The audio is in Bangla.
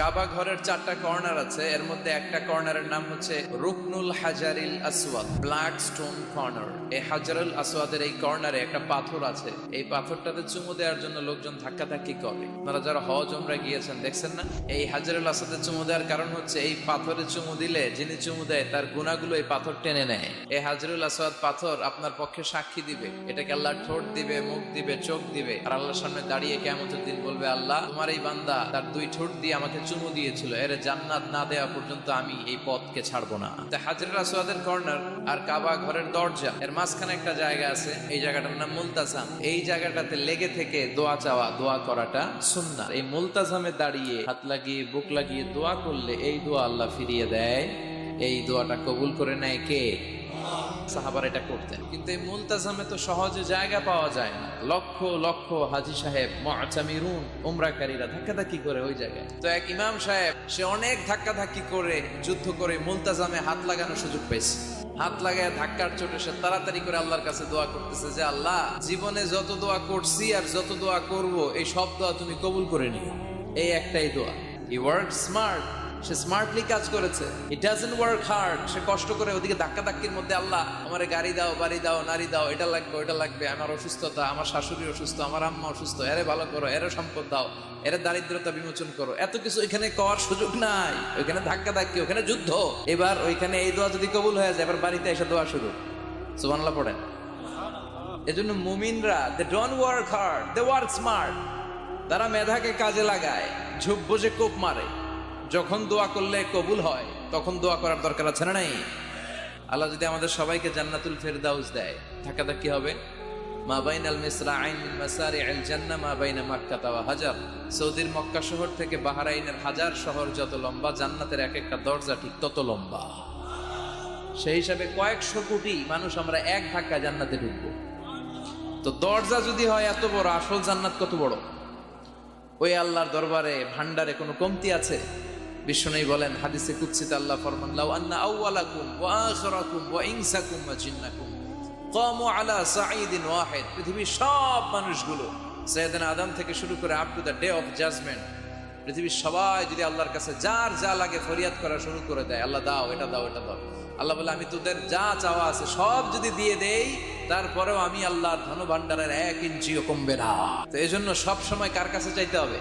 কাবা ঘরের 4টা কর্নার আছে, এর মধ্যে একটা কর্নারের নাম হচ্ছে রুকনুল হাজারিল আসওয়াদ, ব্ল্যাক স্টোন কর্নার। এই হাজারুল আসওয়াদের এই কর্নারে একটা পাথর আছে, এই পাথরটাতে চুমু দেওয়ার জন্য লোকজন ধাক্কাধাক্কি করে। আপনারা যারা হজ উমরা গিয়েছেন দেখছেন না, এই হাজারুল আসওয়াদে চুমু দেওয়ার কারণ হচ্ছে এই পাথরে চুমু দিলে যিনি চুমু দেয় তার গুনাহগুলো এই পাথর টেনে নেয়। এই হাজারুল আসওয়াদ পাথর আপনার পক্ষে সাক্ষী দিবে, এটাকে আল্লাহ ঠোঁট দিবে, মুখ দিবে, চোখ দিবে, আর আল্লাহর সামনে দাঁড়িয়ে কিয়ামতের দিন বলবে, আল্লাহ তোমার এই বান্দা তার 2 ঠোঁট দিয়ে আমাকে চুমু দিয়েছিল, এর জান্নাত না দেওয়া পর্যন্ত আমি এই পথকে ছাড়বো না। হাজরুল আসওয়াদের কর্নার আর কাবা ঘরের দরজা এর মাঝখানে একটা জায়গা আছে, এই জায়গাটার নাম মুলতাজাম। এই জায়গাটাতে লেগে থেকে দোয়া চাওয়া, দোয়া করাটা সুন্নাহ। এই মুলতাজামে দাঁড়িয়ে হাত লাগিয়ে বুক লাগিয়ে দোয়া করলে এই দোয়া আল্লাহ ফিরিয়ে দেয়। এই দোয়াটা কবুল করে নেয় কে? সাহাবারা এটা করতেন। কিন্তু এই মুলতাজামে তো সহজে জায়গা পাওয়া যায় না, লক্ষ লক্ষ হাজী সাহেব মুতামিরুন উমরাকারীরা ধাক্কাধাক্কি করে ওই জায়গায়। তো এক ইমাম সাহেব সে অনেক ধাক্কাধাক্কি করে যুদ্ধ করে মুলতাজামে হাত লাগানোর সুযোগ পেয়েছে। হাত লাগায় ধাক্কার চোটে সে তাড়াতাড়ি করে আল্লাহর কাছে দোয়া করতেছে যে, আল্লাহ জীবনে যত দোয়া করছি আর যত দোয়া করব এই সব দোয়া তুমি কবুল করে নিও। এই একটাই দোয়া। He work smart, say smartly কাজ করেছে। ইট ডাজন্ট ওয়ার্ক হার্ড, সে কষ্ট করে ওদিকে ধাক্কাধাক্কির মধ্যে, আল্লাহ আমার গাড়ি দাও, বাড়ি দাও, নারী দাও, এটা লাগবে ওটা লাগবে, আমার অসুস্থতা, আমার শাশুড়ি অসুস্থ, আমার আম্মা অসুস্থ, এরে ভালো করো, এরে সম্পদ দাও, এর দারিদ্রতা বিমোচন করো। এত কিছু এখানে করার সুযোগ নাই, ওইখানে ধাক্কাধাক্কি, ওখানে যুদ্ধ। এবার ওইখানে এই দোয়া যদি কবুল হয়ে যায়, এবার বাড়িতে এসে দোয়া শুরু। সুবহানাল্লাহ পড়েন। এজন্য মুমিনরা they don't work hard, they work smart. তারা মেধাকে কাজে লাগায়, ঝুপ বুঝে কোপ মারে। যখন দোয়া করলে কবুল হয় তখন দোয়া করার দরকার আছে না নাই? আল্লাহ যদি আমাদের সবাইকে জান্নাতুল ফেরদাউস দেয়, ধাক্কাধাক্কি হবে। মা বাইনাল মিসরাআইন মিন মাসারি'আল জান্নাহ মা বাইনা মাক্কাহ ওয়া হাজার। সৌদির মক্কা শহর থেকে বাহরাইনের হাজার শহর যত লম্বা, জান্নাতের এক একটা দরজা ঠিক তত লম্বা। সেই হিসাবে কয়েকশো কোটি মানুষ আমরা এক ধাক্কায় জান্নাতে ঢুকবো। তো দরজা যদি হয় এত বড়, আসল জান্নাত কত বড়? ওই আল্লাহর দরবারে ভান্ডারে কোনো কমতি আছে? বিশ্বনবী বলেন হাদিসে কুদসিতে আল্লাহ ফরমান, লাউ আন্না আউওয়ালাকুম ওয়া আখিরাকুম ওয়া ইনসাকুম ওয়া জিন্নাকুম কামু আলা সাঈদিন ওয়াহিদ। পৃথিবীর সব মানুষগুলো সাইয়েদনা আদম থেকে শুরু করে up to the day of judgment, পৃথিবীর সবাই যদি আল্লাহর কাছে যার যা লাগে ফরিয়াদ করা শুরু করে দেয়, আল্লাহ দাও, এটা দাও, এটা দাও, আল্লাহ বলে আমি তোদের যা চাওয়া আছে সব যদি দিয়ে দেই, তারপরেও আমি আল্লাহর ধন ভান্ডারের 1 ইঞ্চিও কমবে না। তো এই জন্য সব সময় কার কাছে চাইতে হবে?